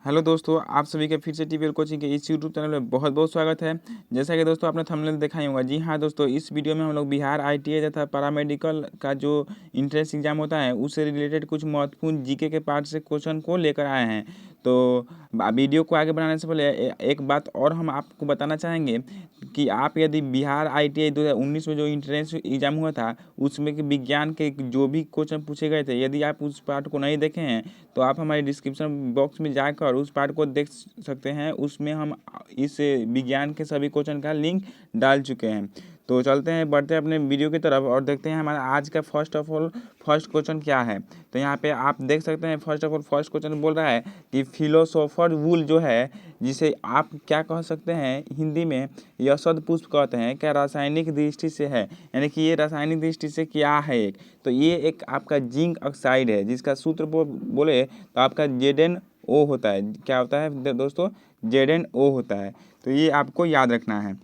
Hello दोस्तों, आप सभी का फिर से टीवीएल कोचिंग के इस यूट्यूब चैनल में बहुत बहुत स्वागत है। जैसा कि दोस्तों आपने थंबनेल देखा ही होगा। जी हाँ दोस्तों, इस वीडियो में हम लोग बिहार आईटीआई तथा पैरामेडिकल का जो इंट्रेंस एग्जाम होता है उससे रिलेटेड कुछ महत्वपूर्ण जीके के पार्ट से क्वेश्चन को लेकर आए हैं। तो वीडियो को आगे बढ़ाने से पहले एक बात और हम आपको बताना चाहेंगे कि आप यदि बिहार आईटीआई 2019 में जो इंट्रेंस एग्जाम हुआ था उसमें कि विज्ञान के जो भी क्वेश्चन पूछे गए थे, यदि आप उस पार्ट को नहीं देखे हैं तो आप हमारे डिस्क्रिप्शन बॉक्स में जाकर उस पार्ट को देख सकते हैं। उसमें हम इस विज्ञान के सभी क्वेश्चन का लिंक डाल चुके हैं। तो चलते हैं, बढ़ते हैं अपने वीडियो की तरफ और देखते हैं हमारा आज का फर्स्ट क्वेश्चन क्या है। तो यहाँ पे आप देख सकते हैं फर्स्ट क्वेश्चन बोल रहा है कि फिलोसोफर वुल जो है, जिसे आप क्या कह सकते हैं हिंदी में यशोद पुष्प कहते हैं, क्या रासायनिक दृष्टि से है, यानी कि ये रासायनिक दृष्टि से क्या है एक। तो ये एक आपका जिंक ऑक्साइड है जिसका सूत्र बोले तो आपका ZnO होता है। क्या होता है दोस्तों? ZnO होता है। तो ये आपको याद रखना है।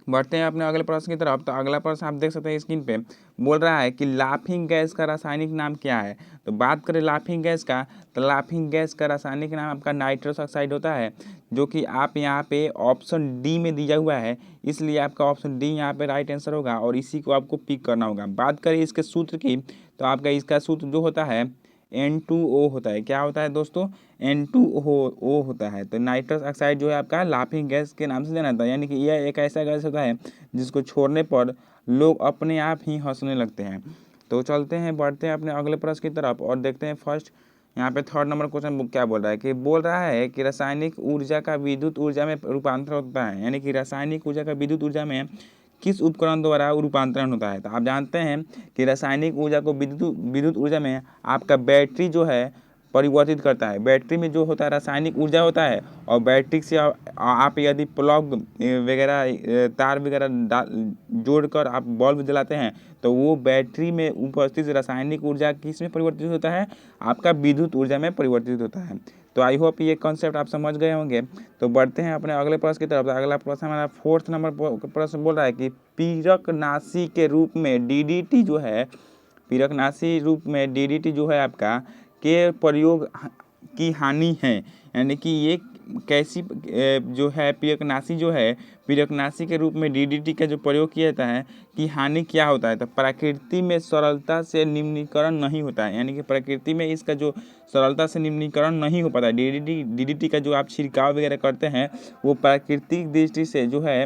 बढ़ते हैं अपने अगले प्रश्न की तरफ। तो अगला प्रश्न आप देख सकते हैं स्क्रीन पे, बोल रहा है कि लाफिंग गैस का रासायनिक नाम क्या है। तो बात करें लाफिंग गैस का, तो लाफिंग गैस का रासायनिक नाम आपका नाइट्रस ऑक्साइड होता है, जो कि आप यहाँ पे ऑप्शन डी में दिया हुआ है, इसलिए आपका ऑप्शन डी यहाँ पे राइट आंसर होगा और इसी को आपको पिक करना होगा। बात करें इसके सूत्र की, तो आपका इसका सूत्र जो होता है N2O होता है। क्या होता है दोस्तों? N2O होता है। तो नाइट्रस ऑक्साइड जो है आपका लाफिंग गैस के नाम से जाना था, यानी कि यह एक ऐसा गैस होता है जिसको छोड़ने पर लोग अपने आप ही हंसने लगते हैं। तो चलते हैं, बढ़ते हैं अपने अगले प्रश्न की तरफ और देखते हैं फर्स्ट यहाँ पे थर्ड नंबर क्वेश्चन क्या बोल रहा है कि बोल रहा है कि रासायनिक ऊर्जा का विद्युत ऊर्जा में रूपांतरण होता है, यानी कि रासायनिक ऊर्जा का विद्युत ऊर्जा में किस उपकरण द्वारा रूपांतरण होता है। तो आप जानते हैं कि रासायनिक ऊर्जा को विद्युत ऊर्जा में आपका बैटरी जो है परिवर्तित करता है। बैटरी में जो होता है रासायनिक ऊर्जा होता है, और बैटरी से आप यदि प्लग वगैरह तार वगैरह जोड़कर आप बल्ब जलाते हैं तो वो बैटरी में उपस्थित रासायनिक ऊर्जा किस में परिवर्तित होता है? आपका विद्युत ऊर्जा में परिवर्तित होता है। तो आई होप ये कॉन्सेप्ट आप समझ गए होंगे। तो बढ़ते हैं अपने अगले प्रश्न की तरफ। अगला प्रश्न हमारा फोर्थ नंबर प्रश्न बोल रहा है कि पीरकनाशी के रूप में डीडीटी जो है, पीरकनाशी रूप में डीडीटी जो है आपका के प्रयोग की हानि है, यानी कि ये कैसी जो है पीरकनाशी जो है, पीरकनाशी के रूप में डीडीटी का जो प्रयोग किया जाता है कि हानि क्या होता है। तो प्रकृति में सरलता से निम्नीकरण नहीं होता है, यानी कि प्रकृति में इसका जो सरलता से निम्नीकरण नहीं हो पाता है। डीडीटी का जो आप छिड़काव वगैरह करते हैं वो प्राकृतिक दृष्टि से जो है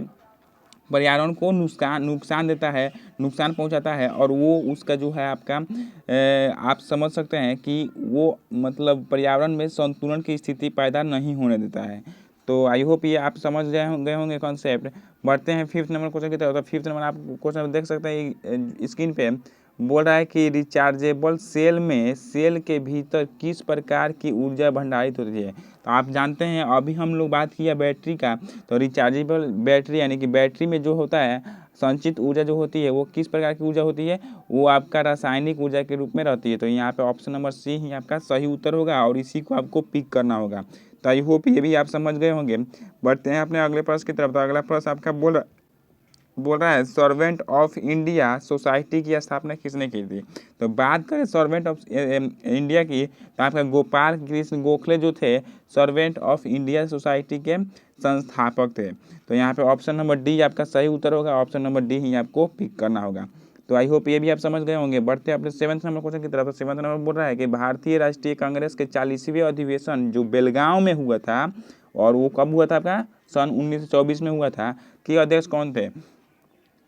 पर्यावरण को नुकसान देता है, नुकसान पहुंचाता है, और वो उसका जो है आपका आप समझ सकते हैं कि वो मतलब पर्यावरण में संतुलन की स्थिति पैदा नहीं होने देता है। तो आई होप ये आप समझ गए होंगे कॉन्सेप्ट। बढ़ते हैं फिफ्थ नंबर क्वेश्चन की तरफ। तो फिफ्थ नंबर आप क्वेश्चन देख सकते हैं स्क्रीन पे, बोल रहा है कि रिचार्जेबल सेल में सेल के भीतर किस प्रकार की ऊर्जा भंडारित होती है। तो आप जानते हैं अभी हम लोग बात किया बैटरी का, तो रिचार्जेबल बैटरी यानी कि बैटरी में जो होता है संचित ऊर्जा जो होती है वो किस प्रकार की ऊर्जा होती है? वो आपका रासायनिक ऊर्जा के रूप में रहती है। तो यहाँ पे ऑप्शन नंबर सी ही आपका सही उत्तर होगा और इसी को आपको पिक करना होगा। तो आई होप ये भी आप समझ गए होंगे। बढ़ते हैं अपने अगले प्रश्न की तरफ। तो अगला प्रश्न आपका बोल रहा है सर्वेंट ऑफ इंडिया सोसाइटी की स्थापना किसने की थी। तो बात करें सर्वेंट ऑफ इंडिया की, तो आपका गोपाल कृष्ण गोखले जो थे सर्वेंट ऑफ इंडिया सोसाइटी के संस्थापक थे। तो यहाँ पे ऑप्शन नंबर डी आपका सही उत्तर होगा, ऑप्शन नंबर डी ही आपको पिक करना होगा। तो आई होप ये भी आप समझ गए होंगे। बढ़ते हैं अपने सेवंथ नंबर क्वेश्चन की तरफ। सेवंथ नंबर बोल रहा है कि भारतीय राष्ट्रीय कांग्रेस के 40वें अधिवेशन जो बेलगांव में हुआ था, और वो कब हुआ था आपका? सन 1924 में हुआ था, कि अध्यक्ष कौन थे?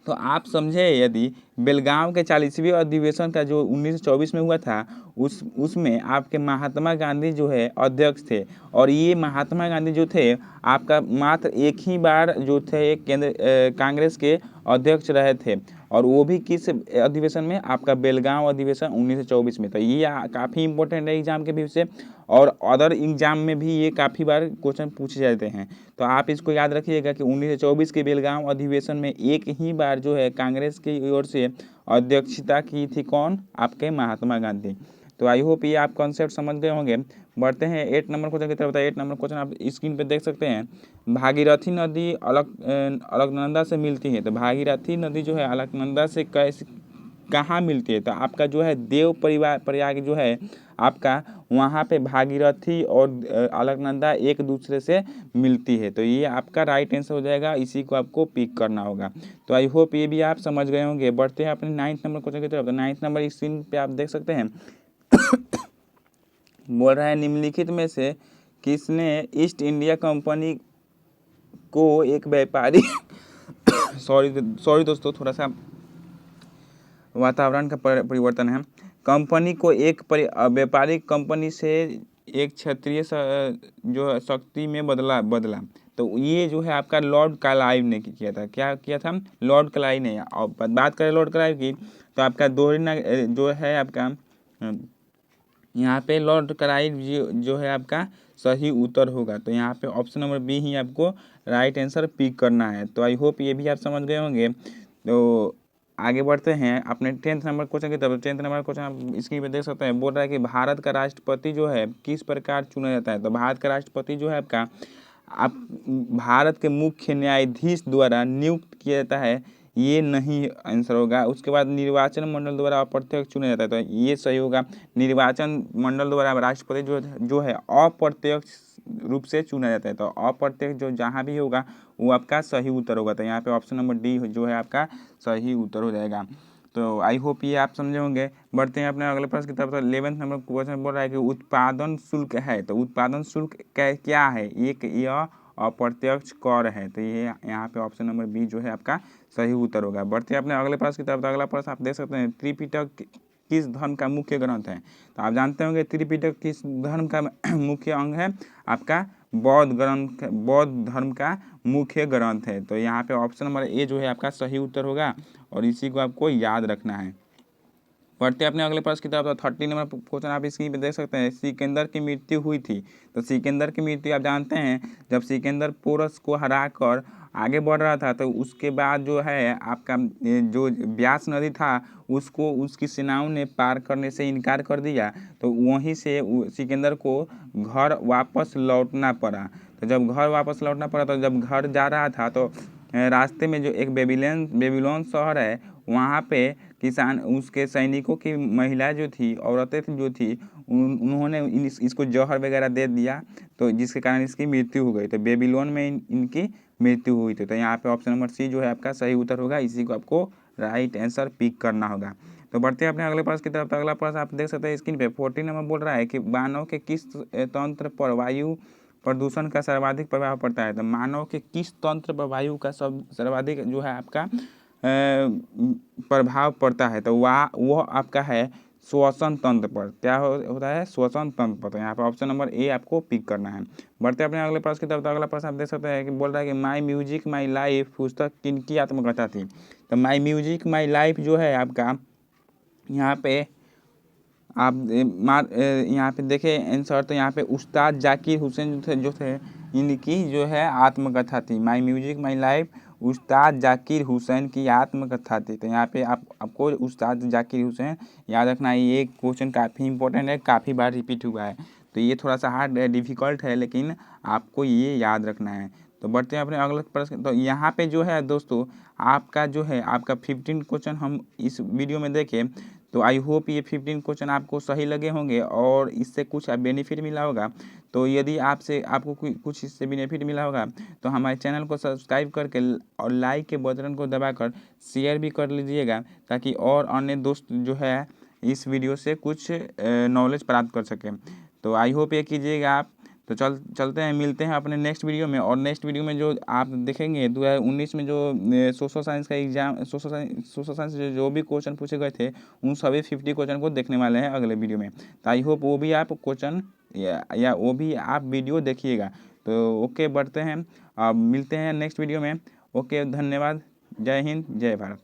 तो आप समझे यदि बेलगांव के 40वें अधिवेशन का जो 1924 में हुआ था उसमें आपके महात्मा गांधी जो है अध्यक्ष थे, और ये महात्मा गांधी जो थे आपका मात्र एक ही बार जो थे केंद्र कांग्रेस के अध्यक्ष रहे थे, और वो भी किस अधिवेशन में? आपका बेलगांव अधिवेशन 1924 में। तो ये काफ़ी इंपॉर्टेंट है एग्जाम के व्यू से, और अदर एग्जाम में भी ये काफ़ी बार क्वेश्चन पूछे जाते हैं। तो आप इसको याद रखिएगा कि 1924 के बेलगांव अधिवेशन में एक ही बार जो है कांग्रेस की ओर से अध्यक्षता की थी, कौन? आपके महात्मा गांधी। तो आई होप ये आप कॉन्सेप्ट समझ गए होंगे। बढ़ते हैं 8 नंबर क्वेश्चन की तरफ। 8 नंबर क्वेश्चन आप स्क्रीन पे देख सकते हैं, भागीरथी नदी अलकनंदा से मिलती है। तो भागीरथी नदी जो है अलकनंदा से कैसे कहाँ मिलती है? तो आपका जो है देव प्रयाग जो है आपका वहाँ पे भागीरथी और अलकनंदा एक दूसरे से मिलती है। तो ये आपका राइट आंसर हो जाएगा, इसी को आपको पिक करना होगा। तो आई होप ये भी आप समझ गए होंगे। बढ़ते हैं अपने 9th नंबर क्वेश्चन की तरफ। तो 9th नंबर स्क्रीन पे आप देख सकते हैं बोल रहा है निम्नलिखित में से किसने ईस्ट इंडिया कंपनी को एक व्यापारी सॉरी दोस्तों, थोड़ा सा वातावरण का परिवर्तन है। कंपनी को एक व्यापारिक कंपनी से एक क्षत्रिय जो शक्ति में बदला। तो ये जो है आपका लॉर्ड कार्लाइव ने किया था। क्या किया था? लॉर्ड कार्लाइव ने। और बात करें लॉर्ड कार्लाइव की, तो आपका दोहरी जो है आपका यहाँ पे लॉर्ड कार्लाइव जो है आपका सही उत्तर होगा। तो यहाँ पे ऑप्शन नंबर बी ही आपको राइट आंसर पिक करना है। तो आई होप ये भी आप समझ गए होंगे। तो आगे बढ़ते हैं अपने 10th नंबर क्वेश्चन की तरफ। 10th नंबर क्वेश्चन आप स्क्रीन पे देख सकते हैं। बोल रहा है कि भारत का राष्ट्रपति जो है किस प्रकार चुना जाता है। तो भारत का राष्ट्रपति जो है आपका भारत के मुख्य न्यायाधीश द्वारा नियुक्त किया जाता है, ये नहीं आंसर होगा। उसके बाद निर्वाचन मंडल द्वारा अप्रत्यक्ष चुना जाता है, तो ये सही होगा। निर्वाचन मंडल द्वारा राष्ट्रपति जो है अप्रत्यक्ष रूप से चुना जाता है। तो अप्रत्यक्ष जो जहाँ भी होगा वो आपका सही उत्तर होगा। तो यहाँ पे ऑप्शन नंबर डी जो है आपका सही उत्तर हो जाएगा। तो आई होप ये आप समझे होंगे। बढ़ते हैं अपने अगले प्रश्न की तरफ। तो 11th नंबर क्वेश्चन बोल रहा है कि उत्पादन शुल्क है। तो उत्पादन शुल्क क्या है? यह अप्रत्यक्ष कर है। तो ये यहाँ पे ऑप्शन नंबर बी जो है आपका सही उत्तर होगा। बढ़ते हैं अपने अगले प्रश्न की तरफ। अगला प्रश्न आप देख सकते हैं, त्रिपिटक किस धर्म का मुख्य ग्रंथ है। तो आप जानते होंगे त्रिपिटक किस धर्म का मुख्य अंग है? आपका बौद्ध धर्म का मुख्य ग्रंथ है। तो यहाँ पे ऑप्शन नंबर ए जो है आपका सही उत्तर होगा और इसी को आपको याद रखना है। बढ़ते अपने अगले प्रश्न की तरफ। तो 30 नंबर क्वेश्चन आप स्क्रीन पे देख सकते हैं, सिकंदर की मृत्यु हुई थी। तो सिकंदर की मृत्यु आप जानते हैं जब सिकंदर पोरस को हराकर आगे बढ़ रहा था, तो उसके बाद जो है आपका जो ब्यास नदी था उसको उसकी सेनाओं ने पार करने से इनकार कर दिया। तो वहीं से सिकंदर को घर वापस लौटना पड़ा। तो जब घर वापस लौटना पड़ा, तो जब घर जा रहा था तो रास्ते में जो एक बेबीलोन शहर है, वहाँ पे किसान उसके सैनिकों की महिला जो थी, औरतें जो थी, उन्होंने इसको जहर वगैरह दे दिया, तो जिसके कारण इसकी मृत्यु हो गई। तो बेबीलोन में इनकी मृत्यु हुई थी। तो यहाँ पे ऑप्शन नंबर सी जो है आपका सही उत्तर होगा, इसी को आपको राइट आंसर पिक करना होगा। तो बढ़ते हैं अपने अगले प्रश्न की तरफ। अगला प्रश्न आप देख सकते हैं स्क्रीन पे। 14 नंबर बोल रहा है कि मानव के किस तंत्र पर वायु प्रदूषण का सर्वाधिक प्रभाव पड़ता है। तो मानव के किस तंत्र पर वायु का सर्वाधिक जो है आपका प्रभाव पड़ता है। तो वो आपका है श्वसन तंत्र पर। क्या होता है? श्वसन तंत्र पर। तो यहाँ पर ऑप्शन नंबर ए आपको पिक करना है। बढ़ते अपने अगले प्रश्न की तरफ। तो अगला प्रश्न आप देख सकते हैं कि बोल रहा है कि माई म्यूजिक माई लाइफ पुस्तक किनकी आत्मकथा थी। तो माई म्यूजिक माई लाइफ जो है आपका यहाँ पे आप यहाँ पे देखें आंसर। तो यहाँ पे उस्ताद जाकिर हुसैन जो थे इनकी जो है आत्मकथा थी। माई म्यूजिक माई लाइफ उस्ताद जाकिर हुसैन की आत्मकथा थी। तो यहाँ पे आपको उस्ताद जाकिर हुसैन याद रखना है। ये क्वेश्चन काफ़ी इंपॉर्टेंट है, काफ़ी बार रिपीट हुआ है, तो ये थोड़ा सा हार्ड डिफिकल्ट है, लेकिन आपको ये याद रखना है। तो बढ़ते हैं अपने अगले प्रश्न। तो यहाँ पे जो है दोस्तों आपका जो है आपका 15 क्वेश्चन हम इस वीडियो में देखें। तो आई होप ये 15 क्वेश्चन आपको सही लगे होंगे और इससे कुछ बेनिफिट मिला होगा। तो यदि आपको कुछ इससे बेनिफिट मिला होगा तो हमारे चैनल को सब्सक्राइब करके और लाइक के बटन को दबाकर शेयर भी कर लीजिएगा, ताकि और अन्य दोस्त जो है इस वीडियो से कुछ नॉलेज प्राप्त कर सकें। तो आई होप ये कीजिएगा आप। तो चलते हैं, मिलते हैं अपने नेक्स्ट वीडियो में। और नेक्स्ट वीडियो में जो आप देखेंगे 2019 में जो सोशल साइंस का एग्जाम, सोशल साइंस जो भी क्वेश्चन पूछे गए थे उन सभी 50 क्वेश्चन को देखने वाले हैं अगले वीडियो में। तो आई होप वो भी आप क्वेश्चन या वो भी आप वीडियो देखिएगा। तो ओके, बढ़ते हैं, मिलते हैं नेक्स्ट वीडियो में। ओके, धन्यवाद। जय हिंद, जय भारत।